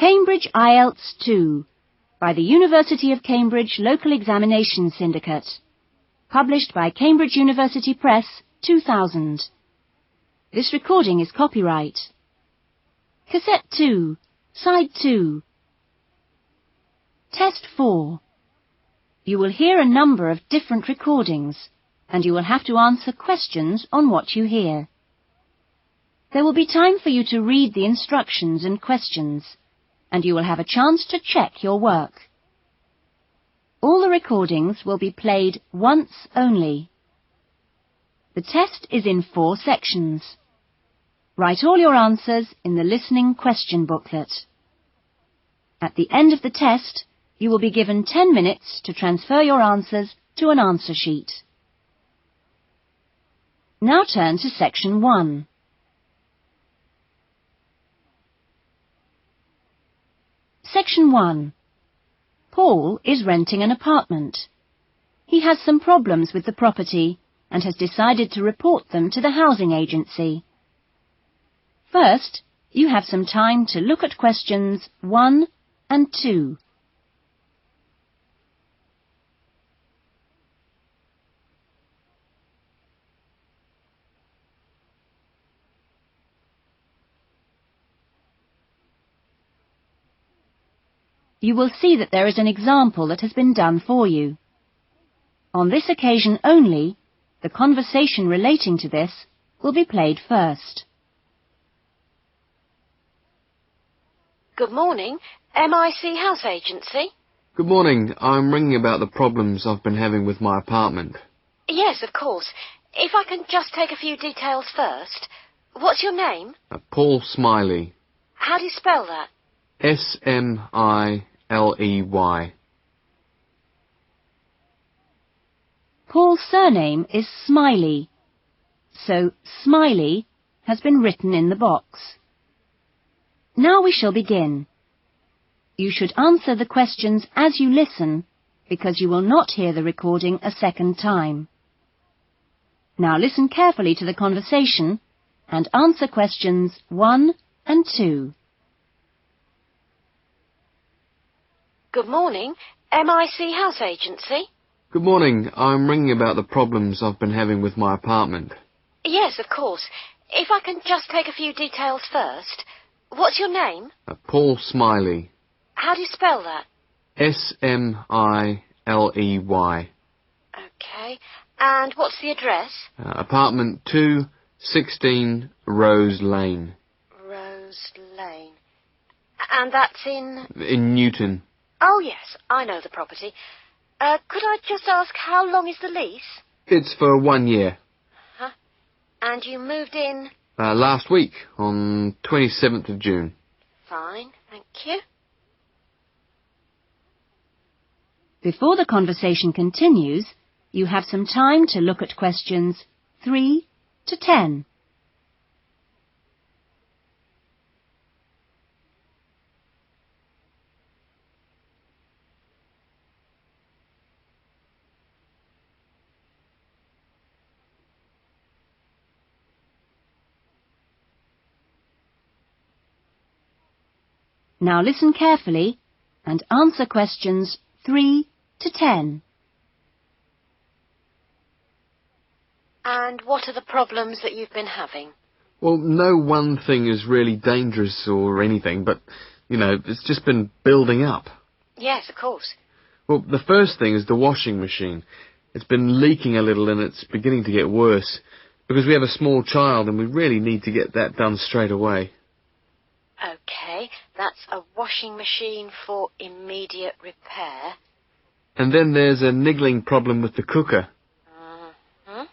Cambridge IELTS 2 by the University of Cambridge Local Examination Syndicate. Published by Cambridge University Press, 2000. This recording is copyright. Cassette 2, Side 2. Test 4. You will hear a number of different recordings, and you will have to answer questions on what you hear. There will be time for you to read the instructions and questions, and you will have a chance to check your work. All the recordings will be played once only. The test is in 4 sections. Write all your answers in the listening question booklet. At the end of the test, you will be given 10 minutes to transfer your answers to an answer sheet. Now turn to Section 1. Section 1. Paul is renting an apartment. He has some problems with the property and has decided to report them to the housing agency. First, you have some time to look at questions 1 and 2. You will see that there is an example that has been done for you. On this occasion only, the conversation relating to this will be played first. Good morning, MIC House Agency. Good morning. I'm ringing about the problems I've been having with my apartment. Yes, of course. If I can just take a few details first. What's your name? Paul Smiley. How do you spell that? Smiley. Paul's surname is Smiley, so Smiley has been written in the box. Now we shall begin. You should answer the questions as you listen, because you will not hear the recording a second time. Now listen carefully to the conversation and answer questions 1 and 2. Good morning, MIC House Agency. Good morning. I'm ringing about the problems I've been having with my apartment. Yes, of course. If I can just take a few details first. What's your name? Paul Smiley. How do you spell that? Smiley. Okay. And what's the address? Apartment 216 Rose Lane. Rose Lane. And that's in? In Newton. Oh, yes, I know the property. Could I just ask, how long is the lease? It's for 1 year. Huh? And you moved in? Last week, on 27th of June. Fine, thank you. Before the conversation continues, you have some time to look at questions 3 to 10. Now listen carefully and answer questions 3 to 10. And what are the problems that you've been having? Well, no one thing is really dangerous or anything, but, it's just been building up. Yes, of course. Well, the first thing is the washing machine. It's been leaking a little and it's beginning to get worse, because we have a small child and we really need to get that done straight away. Okay, that's a washing machine for immediate repair. And then there's a niggling problem with the cooker. Mm-hmm.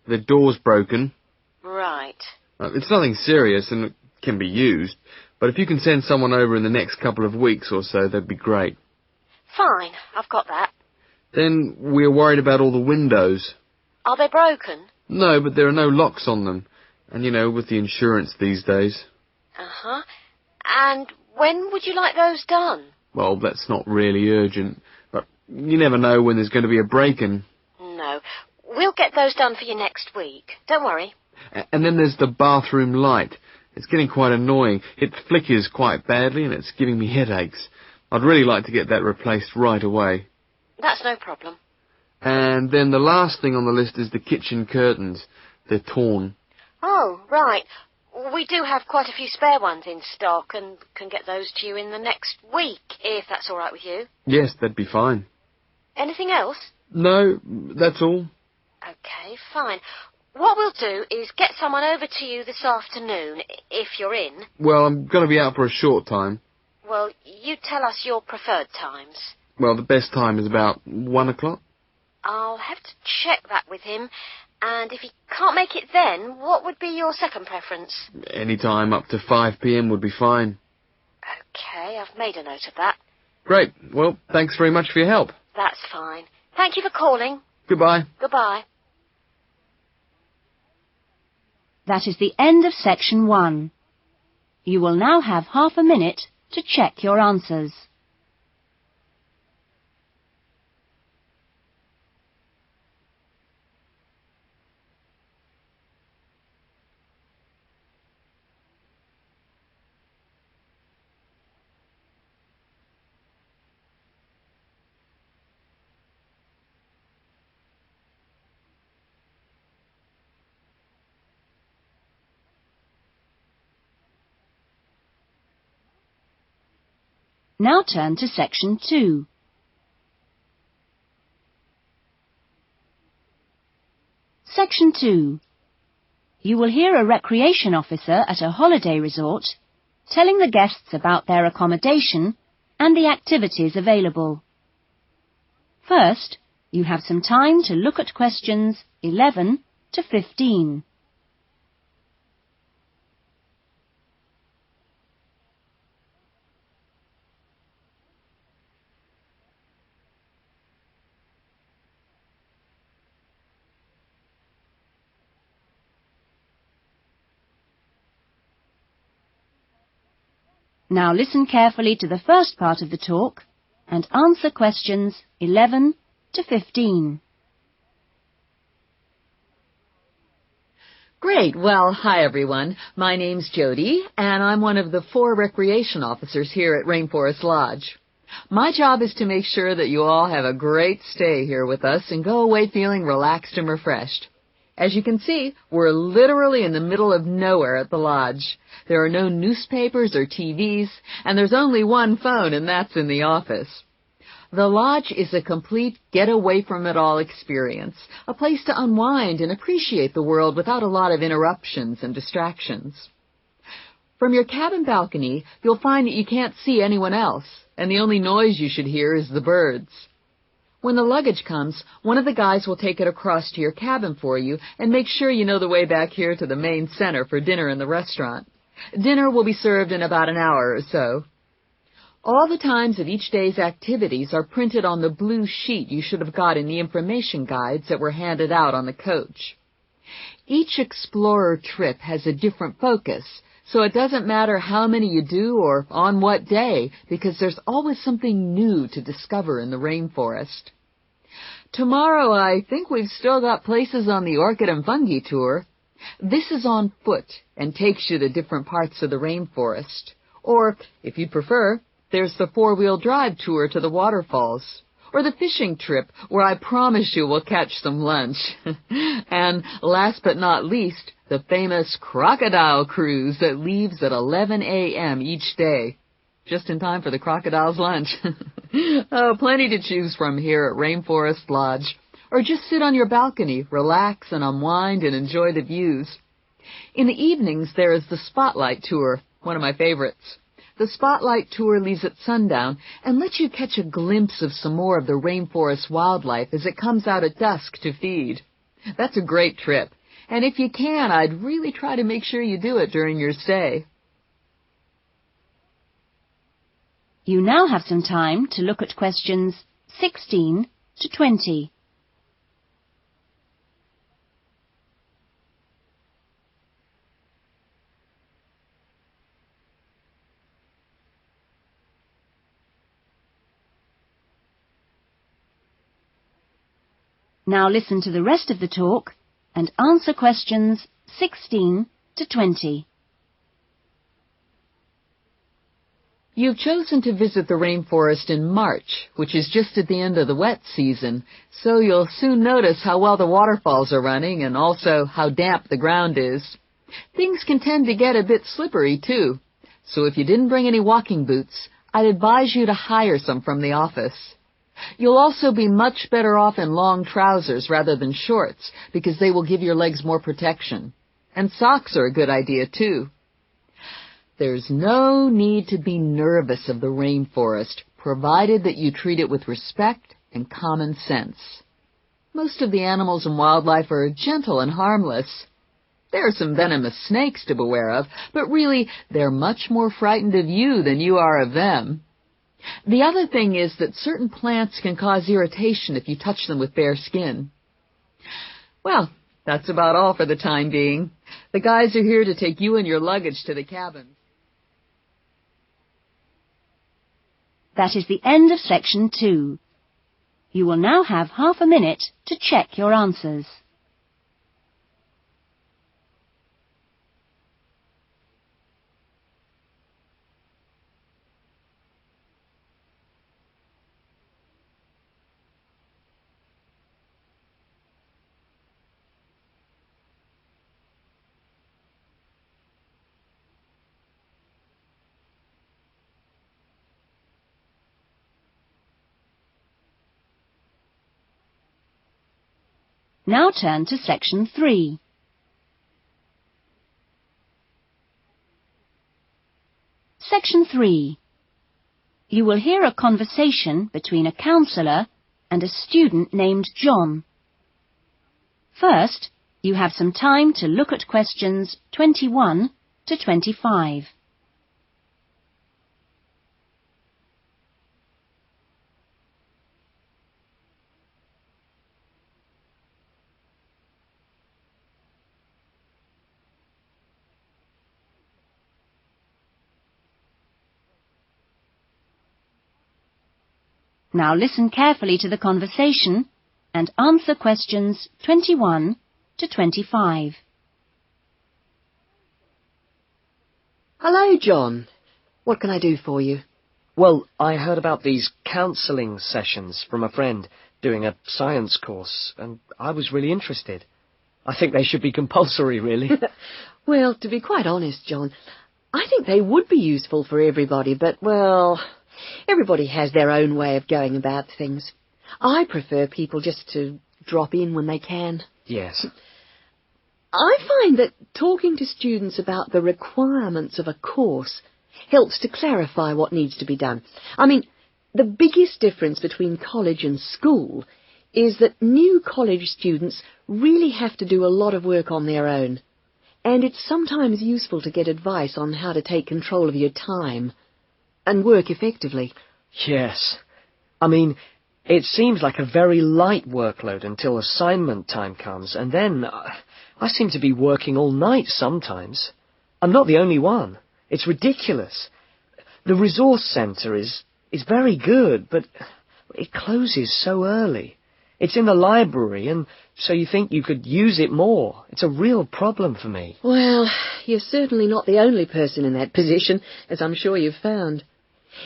The door's broken. Right. It's nothing serious and it can be used, but if you can send someone over in the next couple of weeks or so, that'd be great. Fine, I've got that. Then we're worried about all the windows. Are they broken? No, but there are no locks on them. And, with the insurance these days. Uh-huh. And when would you like those done? Well, that's not really urgent, but you never know when there's going to be a break-in. No. We'll get those done for you next week. Don't worry. And then there's the bathroom light. It's getting quite annoying. It flickers quite badly and it's giving me headaches. I'd really like to get that replaced right away. That's no problem. And then the last thing on the list is the kitchen curtains. They're torn. Oh, right. We do have quite a few spare ones in stock and can get those to you in the next week, if that's all right with you. Yes, that'd be fine. Anything else? No, that's all. Okay, fine. What we'll do is get someone over to you this afternoon, if you're in. Well, I'm going to be out for a short time. Well, you tell us your preferred times. Well, the best time is about 1 o'clock. I'll have to check that with him. And if he can't make it then, what would be your second preference? Any time up to 5 p.m. would be fine. Okay, I've made a note of that. Great. Well, thanks very much for your help. That's fine. Thank you for calling. Goodbye. Goodbye. That is the end of section 1. You will now have half a minute to check your answers. Now turn to section 2. Section 2. You will hear a recreation officer at a holiday resort telling the guests about their accommodation and the activities available. First, you have some time to look at questions 11 to 15. Now listen carefully to the first part of the talk and answer questions 11 to 15. Great. Well, hi everyone. My name's Jody, and I'm one of the 4 recreation officers here at Rainforest Lodge. My job is to make sure that you all have a great stay here with us and go away feeling relaxed and refreshed. As you can see, we're literally in the middle of nowhere at the lodge. There are no newspapers or TVs, and there's only one phone, and that's in the office. The lodge is a complete get-away-from-it-all experience, a place to unwind and appreciate the world without a lot of interruptions and distractions. From your cabin balcony, you'll find that you can't see anyone else, and the only noise you should hear is the birds. When the luggage comes, one of the guys will take it across to your cabin for you and make sure you know the way back here to the main center for dinner in the restaurant. Dinner will be served in about an hour or so. All the times of each day's activities are printed on the blue sheet you should have got in the information guides that were handed out on the coach. Each explorer trip has a different focus, so it doesn't matter how many you do or on what day, because there's always something new to discover in the rainforest. Tomorrow, I think we've still got places on the Orchid and Fungi tour. This is on foot and takes you to different parts of the rainforest. Or, if you prefer, there's the 4-wheel drive tour to the waterfalls. Or the fishing trip, where I promise you we'll catch some lunch. And last but not least, the famous crocodile cruise that leaves at 11 a.m. each day. Just in time for the crocodile's lunch. Oh, plenty to choose from here at Rainforest Lodge. Or just sit on your balcony, relax and unwind and enjoy the views. In the evenings, there is the Spotlight Tour, one of my favorites. The Spotlight Tour leaves at sundown and lets you catch a glimpse of some more of the rainforest wildlife as it comes out at dusk to feed. That's a great trip, and if you can, I'd really try to make sure you do it during your stay. You now have some time to look at questions 16 to 20. Now listen to the rest of the talk and answer questions 16 to 20. You've chosen to visit the rainforest in March, which is just at the end of the wet season, so you'll soon notice how well the waterfalls are running and also how damp the ground is. Things can tend to get a bit slippery, too, so if you didn't bring any walking boots, I'd advise you to hire some from the office. You'll also be much better off in long trousers rather than shorts, because they will give your legs more protection. And socks are a good idea, too. There's no need to be nervous of the rainforest, provided that you treat it with respect and common sense. Most of the animals and wildlife are gentle and harmless. There are some venomous snakes to beware of, but really, they're much more frightened of you than you are of them. The other thing is that certain plants can cause irritation if you touch them with bare skin. Well, that's about all for the time being. The guys are here to take you and your luggage to the cabin. That is the end of section 2. You will now have half a minute to check your answers. Now turn to section 3. Section 3. You will hear a conversation between a counsellor and a student named John. First, you have some time to look at questions 21 to 25. Now listen carefully to the conversation and answer questions 21 to 25. Hello, John. What can I do for you? Well, I heard about these counselling sessions from a friend doing a science course, and I was really interested. I think they should be compulsory, really. Well, to be quite honest, John, I think they would be useful for everybody, but, well, everybody has their own way of going about things. I prefer people just to drop in when they can. Yes. I find that talking to students about the requirements of a course helps to clarify what needs to be done. I mean, the biggest difference between college and school is that new college students really have to do a lot of work on their own. And it's sometimes useful to get advice on how to take control of your time and work effectively. Yes. I mean, it seems like a very light workload until assignment time comes, and then I seem to be working all night sometimes. I'm not the only one. It's ridiculous. The resource centre is very good, but it closes so early. It's in the library, and so you think you could use it more. It's a real problem for me. Well, you're certainly not the only person in that position, as I'm sure you've found.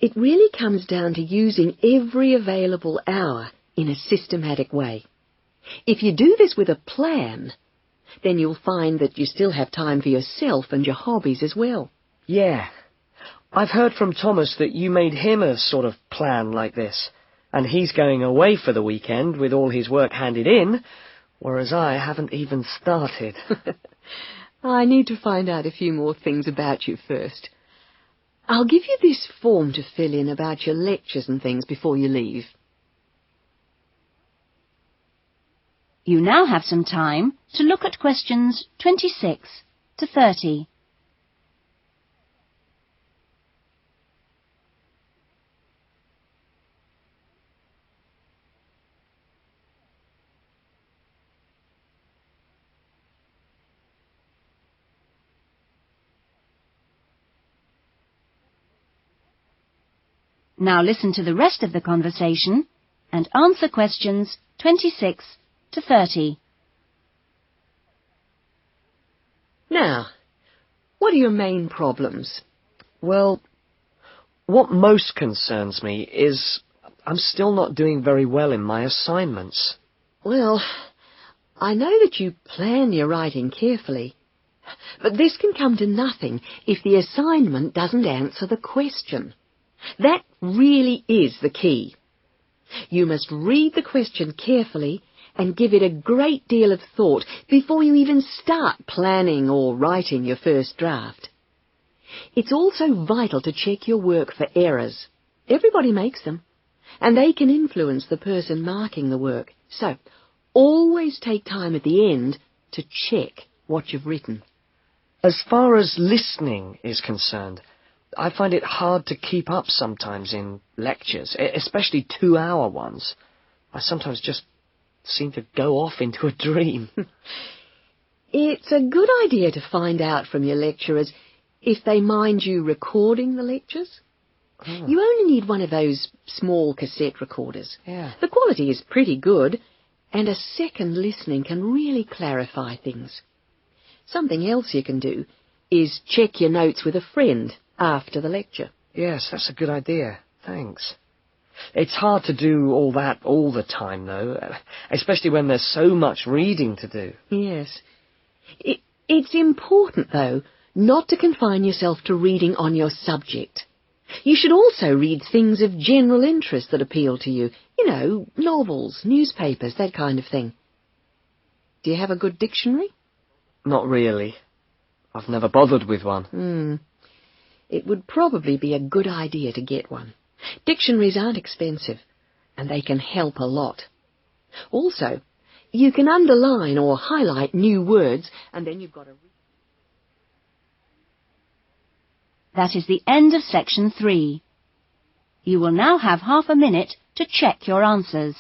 It really comes down to using every available hour in a systematic way. If you do this with a plan, then you'll find that you still have time for yourself and your hobbies as well. Yeah. I've heard from Thomas that you made him a sort of plan like this, and he's going away for the weekend with all his work handed in, whereas I haven't even started. I need to find out a few more things about you first. I'll give you this form to fill in about your lectures and things before you leave. You now have some time to look at questions 26 to 30. Now listen to the rest of the conversation and answer questions 26 to 30. Now, what are your main problems? Well, What most concerns me is I'm still not doing very well in my assignments. Well, I know that you plan your writing carefully, but this can come to nothing if the assignment doesn't answer the question. That really is the key. You must read the question carefully and give it a great deal of thought before you even start planning or writing your first draft. It's also vital to check your work for errors. Everybody makes them, and they can influence the person marking the work. So, always take time at the end to check what you've written. As far as listening is concerned, I find it hard to keep up sometimes in lectures, especially 2-hour ones. I sometimes just seem to go off into a dream. It's a good idea to find out from your lecturers if they mind you recording the lectures. Oh. You only need one of those small cassette recorders. Yeah. The quality is pretty good, and a second listening can really clarify things. Something else you can do is check your notes with a friend after the lecture. Yes, that's a good idea. Thanks. It's hard to do all that all the time, though, especially when there's so much reading to do. Yes. It's important, though, not to confine yourself to reading on your subject. You should also read things of general interest that appeal to you. You know, novels, newspapers, that kind of thing. Do you have a good dictionary? Not really. I've never bothered with one. It would probably be a good idea to get one. Dictionaries aren't expensive, and they can help a lot. Also, you can underline or highlight new words, and then you've got to... That is the end of section 3. You will now have half a minute to check your answers.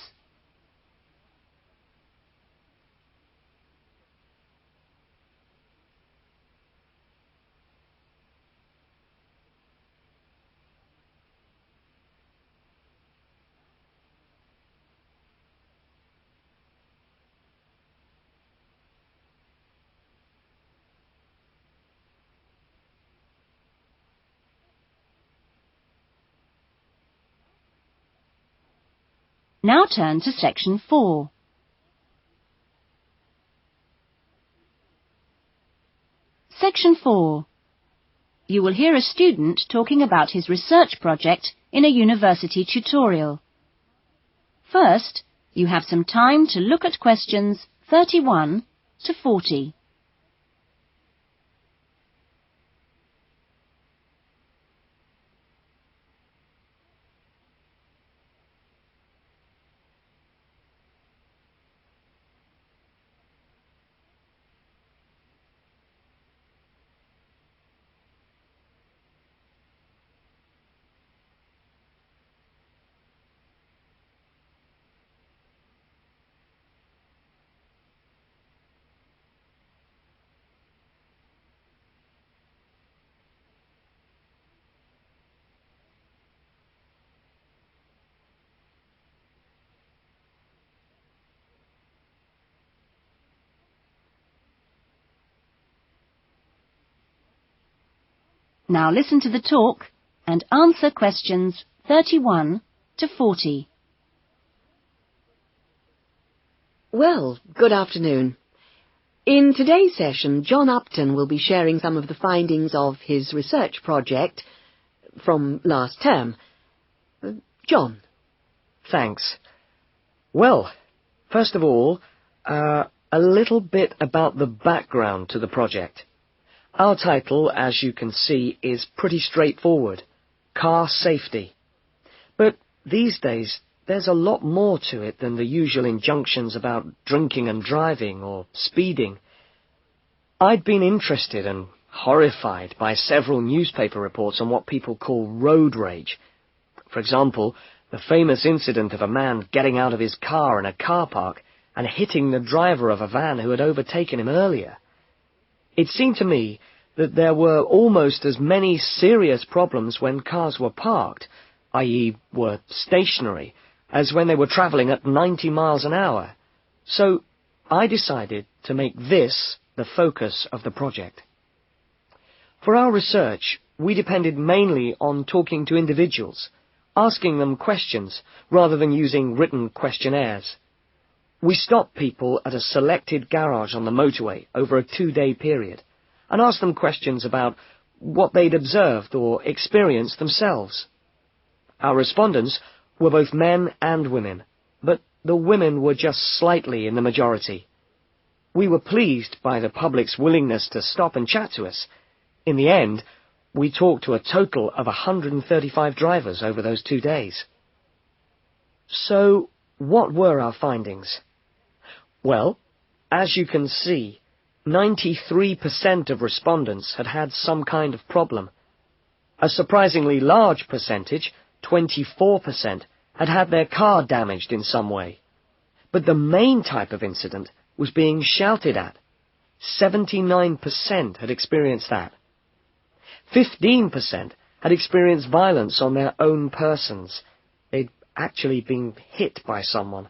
Now turn to section 4. Section 4. You will hear a student talking about his research project in a university tutorial. First, you have some time to look at questions 31 to 40. Now listen to the talk and answer questions 31 to 40. Well, good afternoon. In today's session, John Upton will be sharing some of the findings of his research project from last term. John. Thanks. Well, first of all, a little bit about the background to the project. Our title, as you can see, is pretty straightforward. Car safety. But these days, there's a lot more to it than the usual injunctions about drinking and driving or speeding. I'd been interested and horrified by several newspaper reports on what people call road rage. For example, the famous incident of a man getting out of his car in a car park and hitting the driver of a van who had overtaken him earlier. It seemed to me that there were almost as many serious problems when cars were parked, i.e. were stationary, as when they were travelling at 90 miles an hour. So I decided to make this the focus of the project. For our research, we depended mainly on talking to individuals, asking them questions rather than using written questionnaires. We stopped people at a selected garage on the motorway over a 2-day period and asked them questions about what they'd observed or experienced themselves. Our respondents were both men and women, but the women were just slightly in the majority. We were pleased by the public's willingness to stop and chat to us. In the end, we talked to a total of 135 drivers over those 2 days. So, what were our findings? Well, as you can see, 93% of respondents had had some kind of problem. A surprisingly large percentage, 24%, had had their car damaged in some way. But the main type of incident was being shouted at. 79% had experienced that. 15% had experienced violence on their own persons. They'd actually been hit by someone.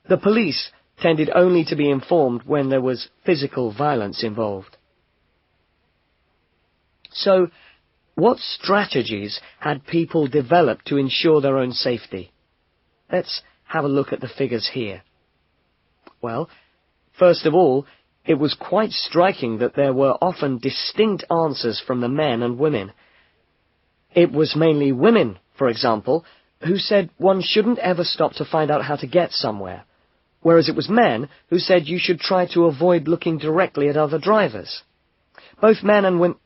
The police tended only to be informed when there was physical violence involved. So, what strategies had people developed to ensure their own safety? Let's have a look at the figures here. Well, first of all, it was quite striking that there were often distinct answers from the men and women. It was mainly women, for example, who said one shouldn't ever stop to find out how to get somewhere, whereas it was men who said you should try to avoid looking directly at other drivers. Both men and women...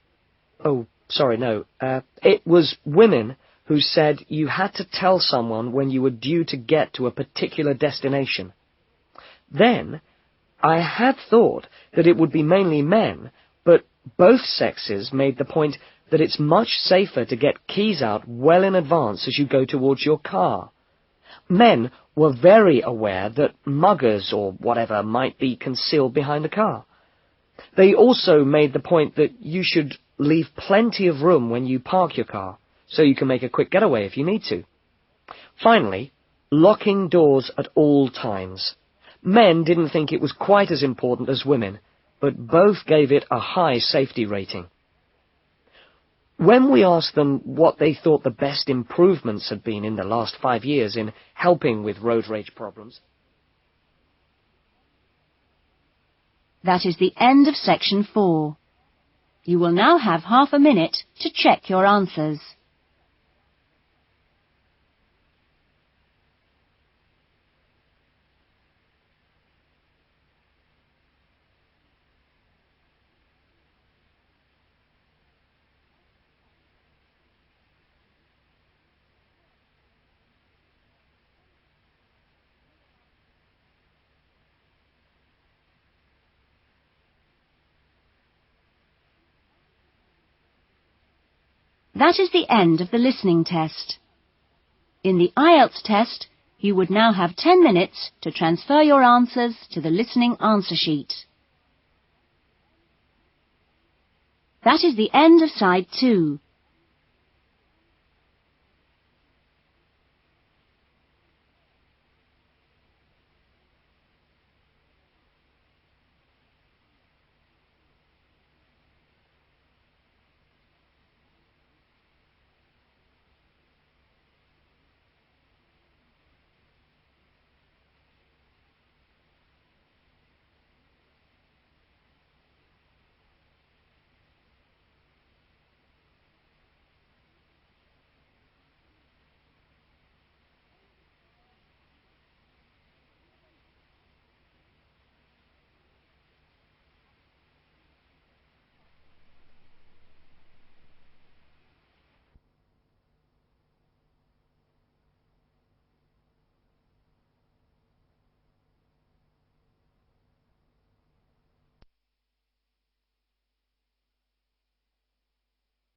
It was women who said you had to tell someone when you were due to get to a particular destination. Then, I had thought that it would be mainly men, but both sexes made the point that it's much safer to get keys out well in advance as you go towards your car. Men were very aware that muggers or whatever might be concealed behind the car. They also made the point that you should leave plenty of room when you park your car, so you can make a quick getaway if you need to. Finally, locking doors at all times. Men didn't think it was quite as important as women, but both gave it a high safety rating. When we asked them what they thought the best improvements had been in the last 5 years in helping with road rage problems... That is the end of section 4. You will now have half a minute to check your answers. That is the end of the listening test. In the IELTS test, you would now have 10 minutes to transfer your answers to the listening answer sheet. That is the end of side 2.